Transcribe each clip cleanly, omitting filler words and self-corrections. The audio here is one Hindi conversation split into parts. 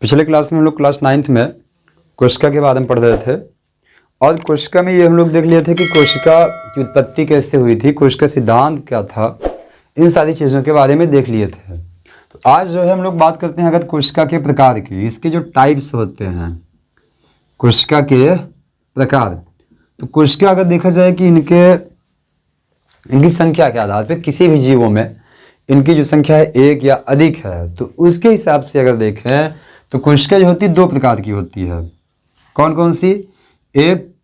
पिछले क्लास में हम लोग क्लास 9th में कोशिका के बारे में पढ़ रहे थे और कोशिका में ये हम लोग देख लिए थे कि कोशिका की उत्पत्ति कैसे हुई थी, कोशिका सिद्धांत क्या था, इन सारी चीज़ों के बारे में देख लिए थे। तो आज जो है हम लोग बात करते हैं अगर कोशिका के प्रकार की, इसके जो टाइप्स होते हैं कोशिका के प्रकार। तो कोशिका अगर देखा जाए कि इनकी संख्या के आधार पर किसी भी जीवों में इनकी जो संख्या है एक या अधिक है, तो उसके हिसाब से अगर देखें तो कोशिका जो होती है दो प्रकार की होती है। कौन कौन सी? एक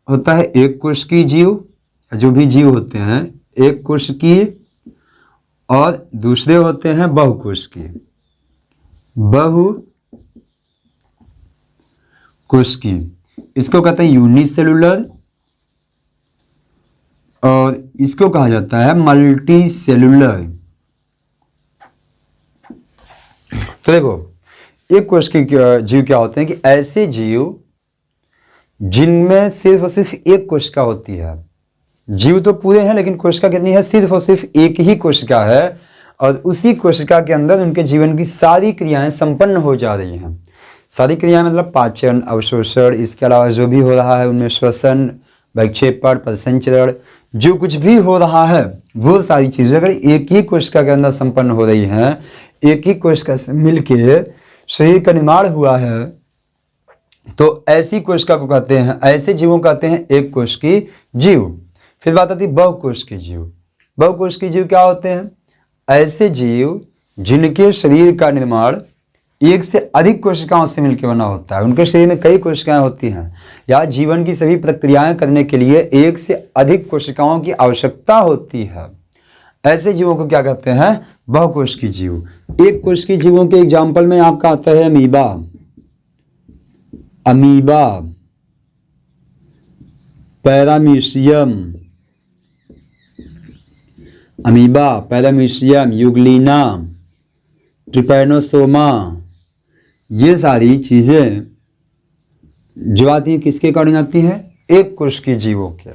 होता है एक कोशिकीय जीव, जो भी जीव होते हैं एक कोशिकीय, और दूसरे होते हैं बहुकोशिकीय। बहुकोशिकीय इसको कहते हैं यूनिसेलुलर और इसको कहा जाता है मल्टी सेलुलर। तो देखो एक कोशिकीय जीव क्या होते हैं कि ऐसे जीव जिनमें सिर्फ और सिर्फ एक कोशिका होती है। जीव तो पूरे हैं लेकिन कोशिका कितनी है? सिर्फ और सिर्फ एक ही कोशिका है, और उसी कोशिका के अंदर उनके जीवन की सारी क्रियाएं संपन्न हो जा रही हैं। सारी क्रियाएं मतलब पाचन, अवशोषण, इसके अलावा जो भी हो रहा है उनमें श्वसन, विक्षेपण, प्रसंचरण, जो कुछ भी हो रहा है वो सारी चीज़ें अगर एक ही कोशिका के अंदर संपन्न हो रही हैं, एक ही कोशिका से मिलके शरीर का निर्माण हुआ है, तो ऐसी कोशिका को कहते हैं, ऐसे जीवों को कहते हैं एक कोशिकीय जीव। फिर बात आती है बहुकोशिकीय जीव। बहुकोशिकीय जीव क्या होते हैं? ऐसे जीव जिनके शरीर का निर्माण एक से अधिक कोशिकाओं से मिलकर बना होता है। उनके शरीर में कई कोशिकाएं होती हैं, या जीवन की सभी प्रक्रियाएं करने के लिए एक से अधिक कोशिकाओं की आवश्यकता होती है। ऐसे जीवों को क्या कहते हैं? बहुकोशिकीय जीव। एक कोशिकीय जीवों के एग्जाम्पल में आपका आता है अमीबा, पैरामीशियम, यूग्लिना, ट्रिपैनोसोमा। ये सारी चीजें जो आती हैं किसके अकॉर्डिंग आती हैं? एक कोशिकीय जीवों के।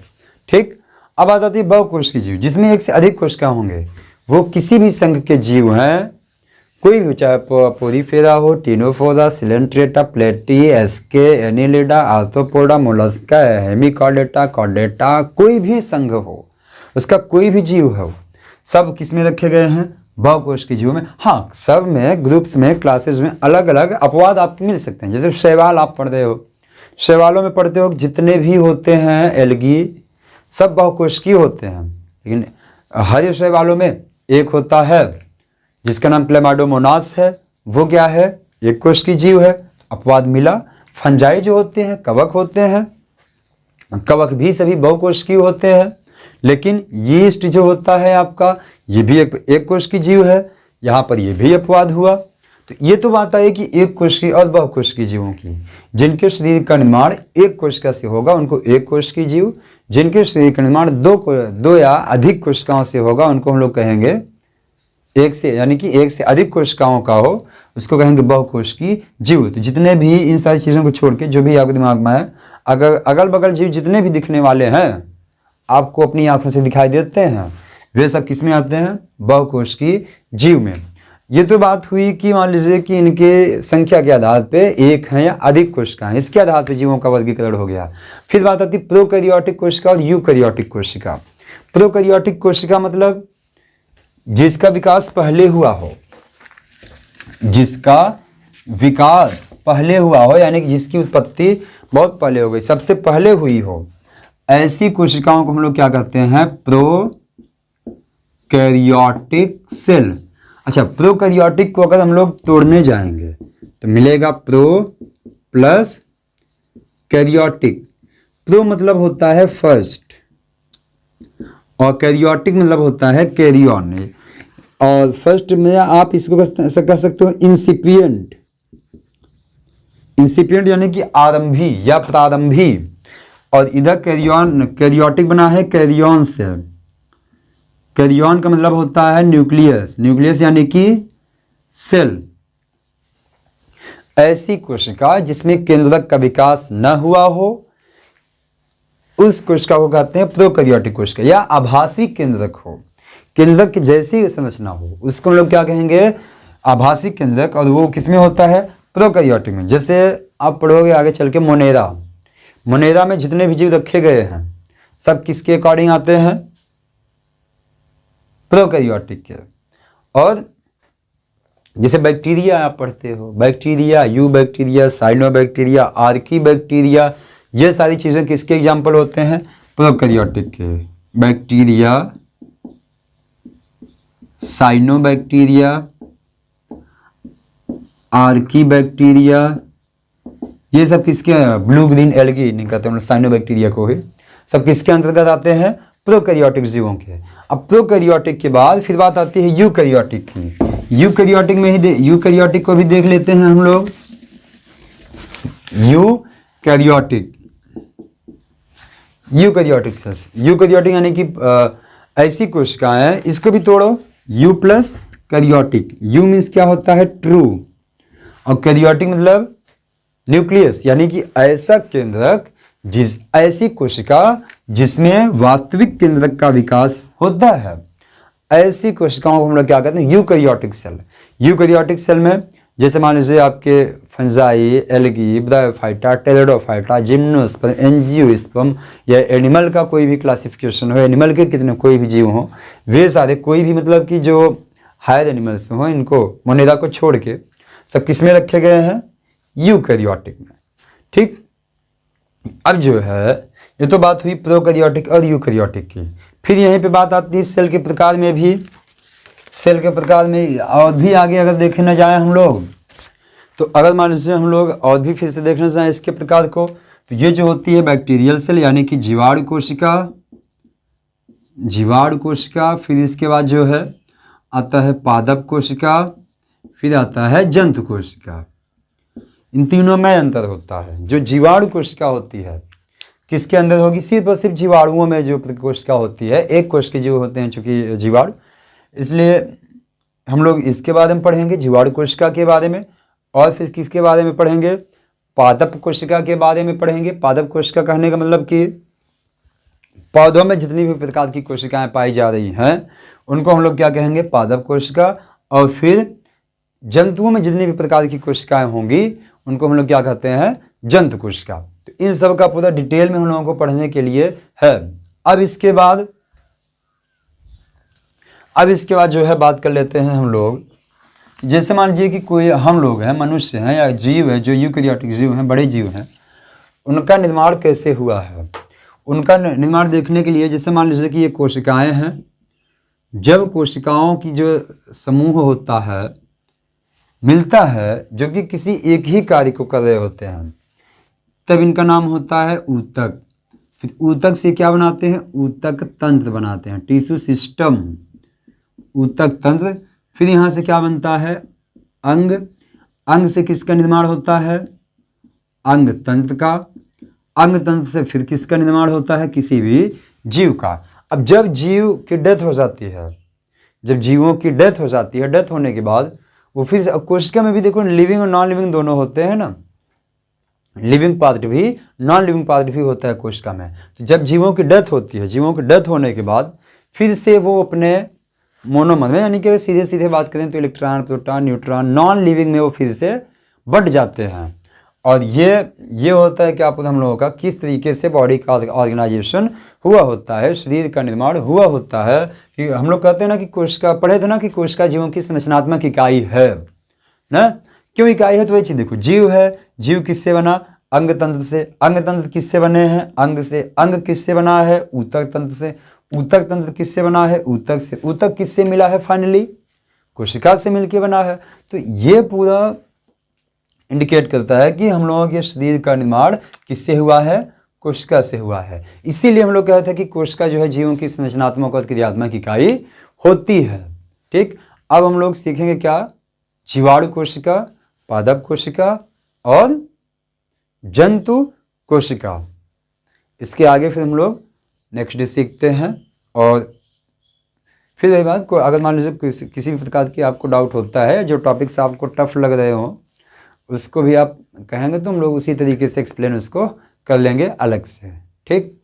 ठीक, अब बात आती है बहुकोशिकीय जीव जिसमें एक से अधिक कोशिका होंगे। वो किसी भी संघ के जीव हैं, कोई भी, चाहे पोरीफेरा हो, टिनोफोरा, सिलेंट्रेटा, प्लेटी, एस्के, annelida, arthropoda, mollusca, hemichordata, chordata, कोई भी संघ हो, उसका कोई भी जीव हो, सब किस में रखे गए हैं? बहुकोशिकीय जीवों में। हाँ, सब में, ग्रुप्स में, क्लासेस में अलग अलग अपवाद आपको मिल सकते हैं। जैसे शैवाल आप पढ़ रहे हो, शैवालों में पढ़ते हो जितने भी होते हैं एल्गी सब बहुकोशिकीय होते हैं, लेकिन हर शैवालों में एक होता है जिसका नाम क्लेमाइडोमोनास है। वो क्या है? एक कोशिकीय जीव है, अपवाद मिला। फंजाई जो होते हैं कवक होते हैं, कवक भी सभी बहुकोशिकीय होते हैं, लेकिन यीस्ट जो होता है आपका, ये भी एक कोशिकीय जीव है। यहाँ पर ये भी अपवाद हुआ। तो ये तो बात आई कि एक कोशिकीय और बहुकोशिकीय जीवों की। जिनके शरीर का निर्माण एक कोशिका से होगा उनको एक कोशिकीय जीव, जिनके शरीर का निर्माण दो या अधिक कोशिकाओं से होगा उनको हम लोग कहेंगे एक से, यानी कि एक से अधिक कोशिकाओं का हो उसको कहेंगे बहुकोशिकीय जीव। तो जितने भी इन सारी चीज़ों को छोड़ के जो भी आपके दिमाग में है, अगर अगल बगल जीव जितने भी दिखने वाले हैं, आपको अपनी आंखों से दिखाई देते हैं, वे सब किस में आते हैं? बहुकोशिकीय जीव में। ये तो बात हुई कि मान लीजिए कि इनके संख्या के आधार पे एक है या अधिक कोशिकाएं, इसके आधार पे जीवों का वर्गीकरण हो गया। फिर बात आती है प्रोकैरियोटिक कोशिका और यूकैरियोटिक कोशिका। प्रोकैरियोटिक कोशिका मतलब जिसका विकास पहले हुआ हो, जिसका विकास पहले हुआ हो, यानी कि जिसकी उत्पत्ति बहुत पहले हो गई, सबसे पहले हुई हो, ऐसी कोशिकाओं को हम लोग क्या कहते हैं? Prokaryotic cell. अच्छा, प्रोकैरियोटिक को अगर हम लोग तोड़ने जाएंगे तो मिलेगा प्रो प्लस कैरियोटिक। प्रो मतलब होता है फर्स्ट और कैरियोटिक मतलब होता है कैरियन। और फर्स्ट में आप इसको कह सकते हो इंसिपिएंट। इंसिपिएंट यानी कि आरंभी या प्रारंभी, और इधर कैरियोटिक बना है कैरियन से। कैरियन का मतलब होता है न्यूक्लियस, न्यूक्लियस यानी कि सेल। ऐसी कोशिका जिसमें केंद्रक का विकास न हुआ हो उस कोशिका को कहते हैं प्रोकैरियोटिक कोशिका, या आभासी केंद्रक हो, केंद्रक की जैसी संरचना हो उसको हम लोग क्या कहेंगे? आभासी केंद्रक। और वो किसमें होता है? प्रोकैरियोटिक में जैसे आप पढ़ोगे आगे चल के मोनेरा में जितने भी जीव रखे गए हैं सब किसके अकॉर्डिंग आते हैं? प्रोकैरियोटिक के। और जैसे बैक्टीरिया आप पढ़ते हो, bacteria, you bacteria, cyanobacteria, Archie bacteria, ये सारी चीज़ें किसके एग्जाम्पल होते हैं? प्रोकैरियोटिक के। बैक्टीरिया, साइनोबैक्टीरिया, आर्की बैक्टीरिया, ये सब किसके, ब्लू ग्रीन एल्गी नहीं कहते हम लोग साइनोबैक्टीरिया को ही, सब किसके अंतर्गत आते हैं? प्रोकैरियोटिक जीवों के। अब प्रोकैरियोटिक के बाद फिर बात आती है यूकैरियोटिक की। यूकैरियोटिक में ही यूकैरियोटिक को भी देख लेते हैं हम लोग। यूकैरियोटिक सेल्स, यूकैरियोटिक यानी कि ऐसी कोशिकाएं, इसको भी तोड़ो, you plus karyotic. You means क्या होता है? ट्रू, और कैरियोटिक मतलब न्यूक्लियस, यानी कि ऐसा केंद्रक, ऐसी कोशिका जिसमें वास्तविक केंद्रक का विकास होता है, ऐसी कोशिकाओं को हम लोग क्या कहते हैं? Eukaryotic cell. यूकैरियोटिक सेल में जैसे मान लीजिए आपके fungi, algae, bryophyta, pteridophyta, gymnosperm, angiosperm, या एनिमल का कोई भी क्लासिफिकेशन हो, एनिमल के कितने कोई भी जीव हो, वे सारे कोई भी मतलब कि जो हायर एनिमल्स हों, इनको मोनेरा को छोड़ के सब किस में रखे गए हैं? यूकैरियोटिक में। ठीक, अब जो है ये तो बात हुई प्रोकैरियोटिक और यूकैरियोटिक की। फिर यहीं पे बात आती है सेल के प्रकार में भी। सेल के प्रकार में और भी आगे अगर देखने जाएं हम लोग, तो अगर मान लीजिए हम लोग और भी फिर से देखना चाहें इसके प्रकार को, तो ये जो होती है बैक्टीरियल सेल यानी कि जीवाणु कोशिका, फिर इसके बाद जो है आता है पादप कोशिका, फिर आता है जंतु कोशिका। इन तीनों में अंतर होता है। जो जीवाणु कोशिका होती है किसके अंदर होगी? सिर्फ और सिर्फ जीवाणुओं में जो कोशिका होती है, एक कोश के जीव होते हैं चूंकि जीवाणु, इसलिए हम लोग इसके बारे में पढ़ेंगे, जीवाणु कोशिका के बारे में। और फिर किसके बारे में पढ़ेंगे? पादप कोशिका के बारे में पढ़ेंगे। पादप कोशिका कहने का मतलब कि पौधों में जितनी भी प्रकार की कोशिकाएं पाई जा रही हैं उनको हम लोग क्या कहेंगे? पादप कोशिका। और फिर जंतुओं में जितनी भी प्रकार की कोशिकाएं होंगी उनको हम लोग क्या कहते हैं? जंतु कोशिका। तो इन सब का पूरा डिटेल में हम लोगों को पढ़ने के लिए है। अब इसके बाद जो है बात कर लेते हैं हम लोग। जैसे मान लीजिए कि कोई हम लोग हैं, मनुष्य हैं या जीव है जो यूकैरियोटिक जीव हैं, बड़े जीव हैं, उनका निर्माण कैसे हुआ है? उनका निर्माण देखने के लिए जैसे मान लीजिए कि ये कोशिकाएं हैं। जब कोशिकाओं की जो समूह होता है मिलता है जो कि किसी एक ही कार्य को कर रहे होते हैं, तब इनका नाम होता है ऊतक। फिर ऊतक से क्या बनाते हैं? ऊतक तंत्र बनाते हैं, टिश्यू सिस्टम, ऊतक तंत्र। फिर यहाँ से क्या बनता है? अंग। अंग से किसका निर्माण होता है? अंग तंत्र का। अंग तंत्र से फिर किसका निर्माण होता है? किसी भी जीव का। अब जब जीव की डेथ हो जाती है, जब जीवों की डेथ हो जाती है, डेथ होने के बाद वो फिर कोशिका में भी देखो लिविंग और नॉन लिविंग दोनों होते हैं ना, लिविंग पार्ट भी नॉन लिविंग पार्ट भी होता है कोशिका में। तो जब जीवों की डेथ होती है, जीवों की डेथ होने के बाद फिर से वो अपने मोनोमर में, यानी कि सीधे सीधे बात करें तो electron, proton, neutron, non living में वो फिर से बढ़ जाते हैं। और ये होता है कि आप हम लोगों का किस तरीके से बॉडी का ऑर्गेनाइजेशन हुआ होता है, शरीर का निर्माण हुआ होता है। कि हम लोग कहते हैं ना कि कोशिका, पढ़े थे ना कि कोशिका जीवों की संरचनात्मक इकाई है ना। क्यों इकाई है? तो वही चीज देखो, जीव है, जीव किससे बना? अंग तंत्र से। अंग तंत्र किससे बने हैं? अंग से। अंग किससे बना है? ऊतक तंत्र से। ऊतक तंत्र किससे बना है? ऊतक से। ऊतक किससे मिला है? फाइनली कोशिका से मिलके बना है। तो ये पूरा इंडिकेट करता है कि हम लोगों के शरीर का निर्माण किससे हुआ है? कोशिका से हुआ है। इसीलिए हम लोग कहते हैं कि कोशिका जो है जीवों की संरचनात्मक और क्रियात्मक इकाई होती है। ठीक, अब हम लोग सीखेंगे क्या? जीवाणु कोशिका, पादप कोशिका और जंतु कोशिका। इसके आगे फिर हम लोग नेक्स्ट डे सीखते हैं। और फिर वही बात को, अगर मान लीजिए किसी भी प्रकार की आपको डाउट होता है, जो टॉपिक्स आपको टफ लग रहे हो उसको भी आप कहेंगे तो हम लोग उसी तरीके से एक्सप्लेन उसको कर लेंगे अलग से। ठीक।